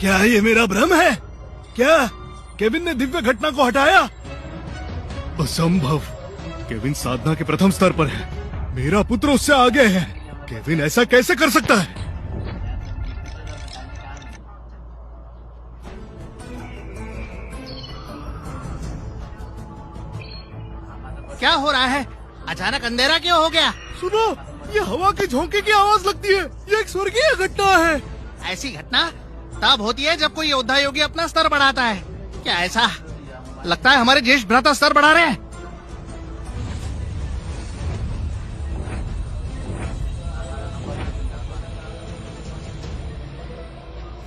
क्या ये मेरा भ्रम है? क्या केविन ने दिव्य घटना को हटाया? असंभव। केविन साधना के प्रथम स्तर पर है। मेरा पुत्र उससे आगे है। केविन ऐसा कैसे कर सकता है? क्या हो रहा है? अचानक अंधेरा क्यों हो गया? सुनो, ये हवा की झोंके की आवाज लगती है। ये एक स्वर्गीय घटना है। ऐसी घटना तब होती है जब कोई योद्धा योगी अपना स्तर बढ़ाता है। क्या ऐसा लगता है हमारे ज्येष्ठ भ्राता स्तर बढ़ा रहे हैं?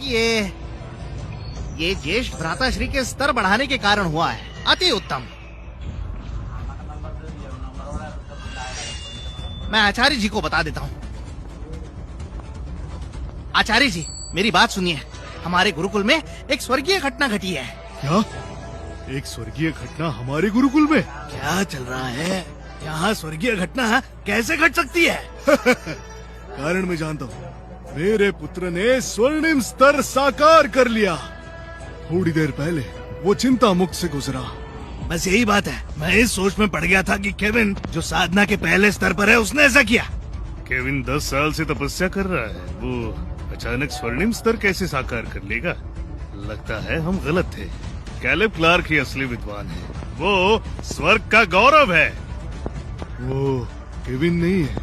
ये ज्येष्ठ भ्राता श्री के स्तर बढ़ाने के कारण हुआ है। अति उत्तम। मैं आचार्य जी को बता देता हूँ। आचार्य जी, मेरी बात सुनिए। हमारे गुरुकुल में एक स्वर्गीय घटना घटी है। क्या? एक स्वर्गीय घटना हमारे गुरुकुल में? क्या चल रहा है यहाँ? स्वर्गीय घटना कैसे घट सकती है? कारण मैं जानता हूँ। मेरे पुत्र ने स्वर्णिम स्तर साकार कर लिया। थोड़ी देर पहले वो चिंता मुक्त से गुजरा। बस यही बात है। मैं इस सोच में पड़ गया था कि केविन जो साधना के पहले स्तर पर है उसने ऐसा किया। केविन 10 साल से तपस्या कर रहा है। वो अचानक स्वर्णिम स्तर कैसे साकार कर लेगा? लगता है हम गलत थे। कैलेब क्लार्क ही असली विद्वान है। वो स्वर्ग का गौरव है। वो केविन नहीं है।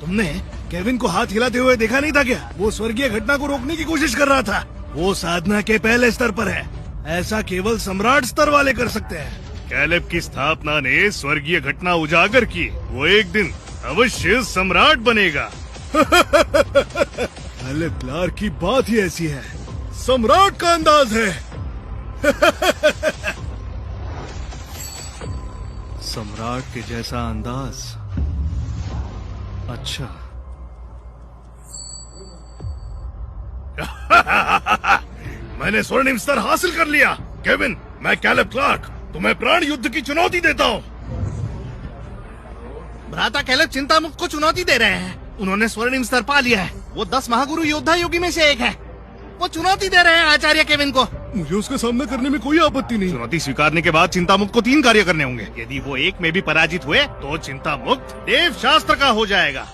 तुमने केविन को हाथ हिलाते हुए देखा नहीं था क्या? वो स्वर्गीय घटना को रोकने की कोशिश कर रहा था। वो साधना के पहले स्तर पर है। ऐसा केवल सम्राट स्तर वाले कर सकते हैं। कैलेब की स्थापना ने स्वर्गीय घटना उजागर की। वो एक दिन अवश्य सम्राट बनेगा। कैलेब क्लार्क की बात ही ऐसी है। सम्राट का अंदाज है। सम्राट के जैसा अंदाज। अच्छा। मैंने स्वर्णिम स्तर हासिल कर लिया। केविन, मैं कैलेब क्लार्क तुम्हें प्राण युद्ध की चुनौती देता हूँ। भ्राता कैलेब चिंता मुक्त को चुनौती दे रहे हैं। उन्होंने स्वर्णिम स्तर पा लिया है। वो 10 महागुरु योद्धा योगी में से एक है। वो चुनौती दे रहे हैं आचार्य केविन को। मुझे उसका सामना करने में कोई आपत्ति नहीं। चुनौती स्वीकारने के बाद चिंता मुक्त को 3 कार्य करने होंगे। यदि वो एक में भी पराजित हुए तो चिंता मुक्त देव शास्त्र का हो जाएगा।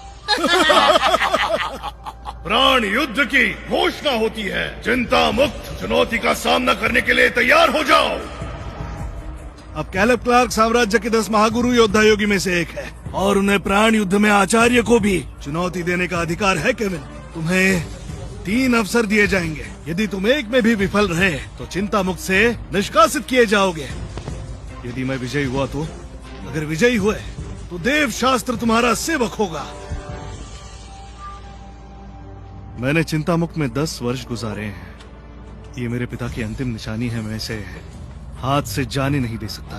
प्राण युद्ध की घोषणा होती है। चिंता मुक्त चुनौती का सामना करने के लिए तैयार हो जाओ। अब कैलेब क्लार्क साम्राज्य के 10 महागुरु योद्धा योगी में से एक है और उन्हें प्राण युद्ध में आचार्य को भी चुनौती देने का अधिकार है। केविन, तुम्हें 3 अवसर दिए जाएंगे। यदि तुम एक में भी विफल रहे तो चिंता मुक्त से निष्कासित किए जाओगे। यदि मैं विजयी हुआ तो, अगर विजयी हुए तो देव शास्त्र तुम्हारा सेवक होगा। मैंने चिंता मुक्त में 10 वर्ष गुजारे हैं। ये मेरे पिता की अंतिम निशानी है। मैं इसे हाथ से जाने नहीं दे सकता।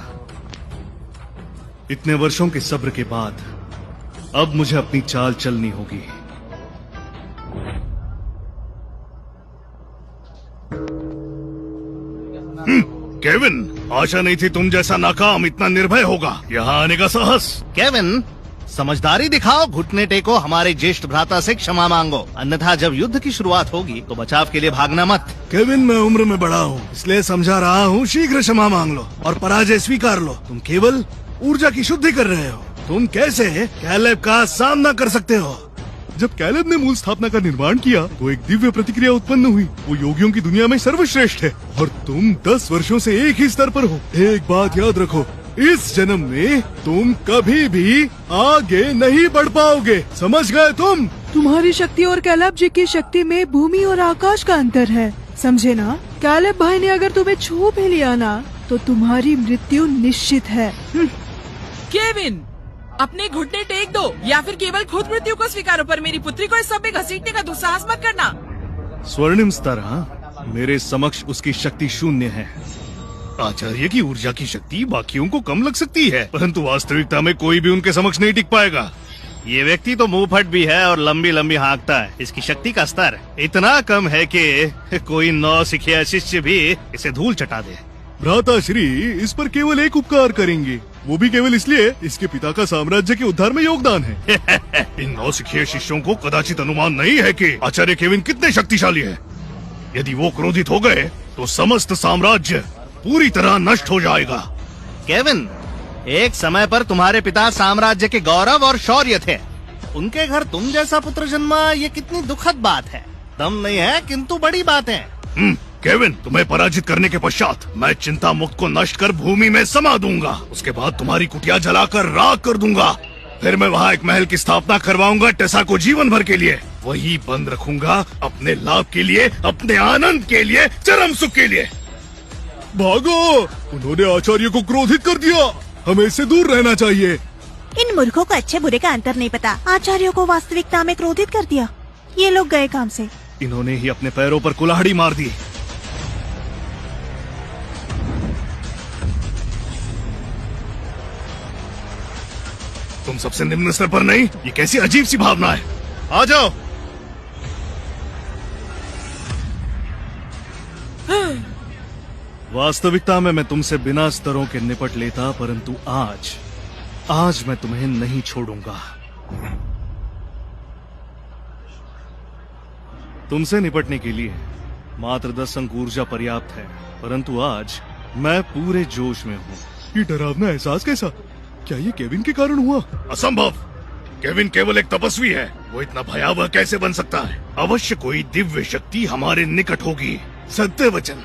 इतने वर्षों के सब्र के बाद अब मुझे अपनी चाल चलनी होगी। केविन, आशा नहीं थी तुम जैसा नाकाम इतना निर्भय होगा। यहाँ आने का साहस। केविन, समझदारी दिखाओ, घुटने टेको, हमारे ज्येष्ठ भ्राता से क्षमा मांगो, अन्यथा जब युद्ध की शुरुआत होगी तो बचाव के लिए भागना मत। केविन, मैं उम्र में बड़ा हूँ इसलिए समझा रहा हूँ। शीघ्र क्षमा मांग लो और पराजय स्वीकार लो। तुम केवल ऊर्जा की शुद्धि कर रहे हो। तुम कैसे कैलेब का सामना कर सकते हो? जब कैलेब ने मूल स्थापना का निर्माण किया तो एक दिव्य प्रतिक्रिया उत्पन्न हुई। वो योगियों की दुनिया में सर्वश्रेष्ठ है और तुम 10 वर्षों से एक ही स्तर पर हो। एक बात याद रखो, इस जन्म में तुम कभी भी आगे नहीं बढ़ पाओगे। समझ गए तुम? तुम्हारी शक्ति और कैलेब जी की शक्ति में भूमि और आकाश का अंतर है, समझे ना? कैलेब भाई ने अगर तुम्हें छू भी लिया ना तो तुम्हारी मृत्यु निश्चित है। केविन, अपने घुटने टेक दो या फिर केवल खुद मृत्यु को स्वीकारो, पर मेरी पुत्री को इस सब में घसीटने का दुस्साहस मत करना। स्वर्णिम स्तर, हाँ, मेरे समक्ष उसकी शक्ति शून्य है। आचार्य की ऊर्जा की शक्ति बाकियों को कम लग सकती है, परंतु वास्तविकता में कोई भी उनके समक्ष नहीं टिक पाएगा। ये व्यक्ति तो मुंह फट भी है और लंबी लंबी हाँकता है। इसकी शक्ति का स्तर इतना कम है कि कोई नौसिखिया शिष्य भी इसे धूल चटा दे। भ्राताश्री इस पर केवल एक उपकार करेंगे, वो भी केवल इसलिए इसके पिता का साम्राज्य के उद्धार में योगदान है। इन नौसिखिए शिष्यों को कदाचित अनुमान नहीं है कि आचार्य केविन कितने शक्तिशाली है। यदि वो क्रोधित हो गए तो समस्त साम्राज्य पूरी तरह नष्ट हो जाएगा। केविन, एक समय पर तुम्हारे पिता साम्राज्य के गौरव और शौर्य थे। उनके घर तुम जैसा पुत्र जन्मा, ये कितनी दुखद बात है। दम नहीं है किंतु बड़ी बात है। केविन, तुम्हें पराजित करने के पश्चात मैं चिंता मुक्त को नष्ट कर भूमि में समा दूंगा। उसके बाद तुम्हारी कुटिया जलाकर राख कर दूंगा। फिर मैं वहाँ एक महल की स्थापना करवाऊंगा टेसा को जीवन भर के लिए। वही बंद रखूंगा अपने लाभ के लिए, अपने आनंद के लिए, चरम सुख के लिए। भागो, उन्होंने आचार्य को क्रोधित कर दिया। हमें इससे दूर रहना चाहिए। इन मूर्खों को अच्छे बुरे का अंतर नहीं पता। आचार्यों को वास्तविकता में क्रोधित कर दिया। ये लोग गए काम से। इन्होंने ही अपने पैरों पर कुल्हाड़ी मार दी। तुम सबसे निम्न स्तर पर नहीं, ये कैसी अजीब सी भावना है। आ जाओ। वास्तविकता में मैं तुमसे बिना स्तरों के निपट लेता, परंतु आज मैं तुम्हें नहीं छोड़ूंगा। तुमसे निपटने के लिए मात्र 10 अंक ऊर्जा पर्याप्त है, परंतु आज मैं पूरे जोश में हूँ। ये डरावना एहसास कैसा? क्या ये केविन के कारण हुआ? असंभव। केविन केवल एक तपस्वी है। वो इतना भयावह कैसे बन सकता है? अवश्य कोई दिव्य शक्ति हमारे निकट होगी। सत्य वचन,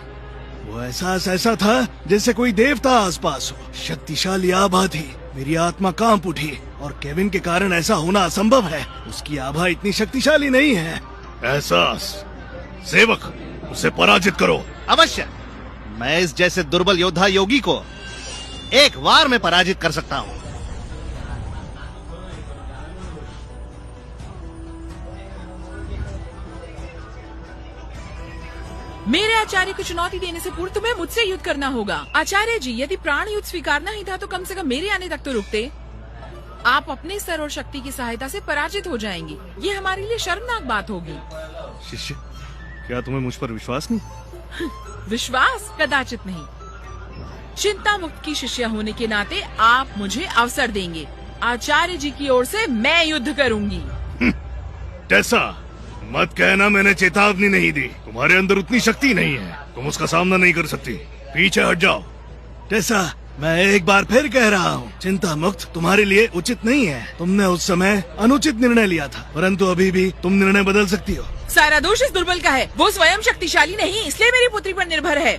वो एहसास ऐसा था जैसे कोई देवता आसपास हो। शक्तिशाली आभा थी। मेरी आत्मा कांप उठी। और केविन के कारण ऐसा होना असंभव है। उसकी आभा इतनी शक्तिशाली नहीं है। एहसास, सेवक, उसे पराजित करो। अवश्य, मैं इस जैसे दुर्बल योद्धा योगी को एक वार में पराजित कर सकता हूँ। मेरे आचार्य को चुनौती देने से पूर्व तुम्हें मुझसे युद्ध करना होगा। आचार्य जी, यदि प्राण युद्ध स्वीकारना ही था तो कम से कम मेरे आने तक तो रुकते। आप अपने स्तर और शक्ति की सहायता से पराजित हो जाएंगे। ये हमारे लिए शर्मनाक बात होगी। शिष्य, क्या तुम्हें मुझ पर विश्वास नहीं? विश्वास कदाचित नहीं। चिंता मुक्त की शिष्य होने के नाते आप मुझे अवसर देंगे। आचार्य जी की ओर से मैं युद्ध करूंगी। टेसा, मत कहना मैंने चेतावनी नहीं दी। तुम्हारे अंदर उतनी शक्ति नहीं है, तुम उसका सामना नहीं कर सकती। पीछे हट जाओ। टेसा, मैं एक बार फिर कह रहा हूँ, चिंता मुक्त तुम्हारे लिए उचित नहीं है। तुमने उस समय अनुचित निर्णय लिया था, परंतु अभी भी तुम निर्णय बदल सकती हो। सारा दोष इस दुर्बल का है। वो स्वयं शक्तिशाली नहीं, इसलिए मेरी पुत्री पर निर्भर है।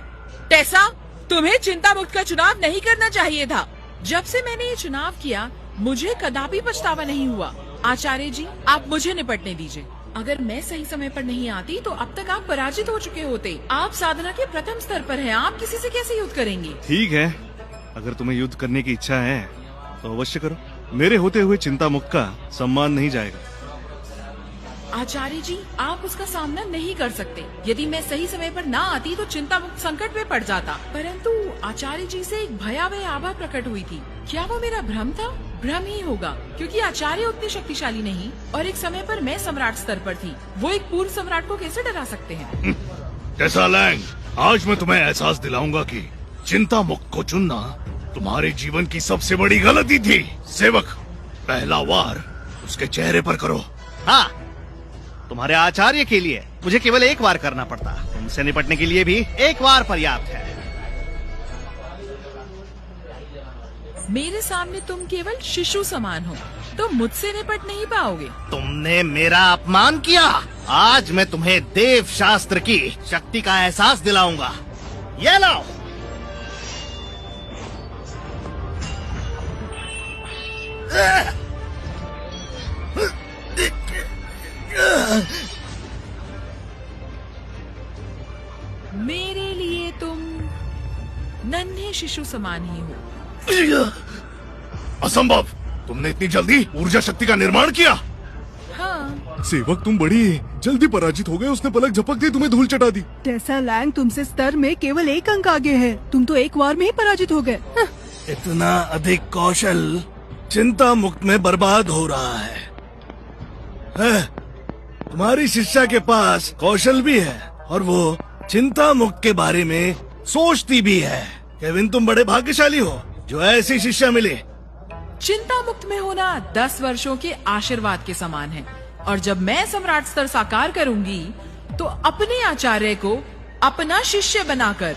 टेसा, तुम्हें चिंता मुक्त का चुनाव नहीं करना चाहिए था। जब से मैंने ये चुनाव किया, मुझे कदापि पछतावा नहीं हुआ। आचार्य जी, आप मुझे निपटने दीजिए। अगर मैं सही समय पर नहीं आती तो अब तक आप पराजित हो चुके होते। आप साधना के प्रथम स्तर पर हैं। आप किसी से कैसे युद्ध करेंगे? ठीक है, अगर तुम्हें युद्ध करने की इच्छा है तो अवश्य करो। मेरे होते हुए चिंता मुक्त का सम्मान नहीं जाएगा। आचार्य जी, आप उसका सामना नहीं कर सकते। यदि मैं सही समय पर ना आती तो चिंता मुक्त संकट में पड़ जाता। परंतु आचार्य जी से एक भयावह आभा प्रकट हुई थी। क्या वो मेरा भ्रम था? भ्रम ही होगा, क्योंकि आचार्य उतने शक्तिशाली नहीं और एक समय पर मैं सम्राट स्तर पर थी। वो एक पूर्व सम्राट को कैसे डरा सकते हैं? टेसा लैंग, आज मैं तुम्हें एहसास दिलाऊंगा कि चिंता मुक्त को चुनना तुम्हारे जीवन की सबसे बड़ी गलती थी। सेवक, पहला वार उसके चेहरे पर करो। हाँ, तुम्हारे आचार्य के लिए मुझे केवल एक वार करना पड़ता। तुमसे निपटने के लिए भी एक वार पर्याप्त है। मेरे सामने तुम केवल शिशु समान हो, तुम मुझसे निपट नहीं पाओगे। तुमने मेरा अपमान किया। आज मैं तुम्हें देव शास्त्र की शक्ति का एहसास दिलाऊंगा। ये लो। मेरे लिए तुम नन्हे शिशु समान ही हो। असंभव। तुमने इतनी जल्दी ऊर्जा शक्ति का निर्माण किया? हाँ। सेवक, तुम बड़ी जल्दी पराजित हो गए। उसने पलक झपक दी, तुम्हें धूल चटा दी। टेसा लैंग तुमसे स्तर में केवल 1 अंक आगे है। तुम तो एक वार में ही पराजित हो गए। इतना अधिक कौशल चिंता मुक्त में बर्बाद हो रहा है। तुम्हारी शिष्या के पास कौशल भी है और वो चिंता मुक्त के बारे में सोचती भी है। केविन, तुम बड़े भाग्यशाली हो जो ऐसी शिष्या मिले। चिंता मुक्त में होना 10 वर्षों के आशीर्वाद के समान है, और जब मैं सम्राट स्तर साकार करूंगी तो अपने आचार्य को अपना शिष्य बनाकर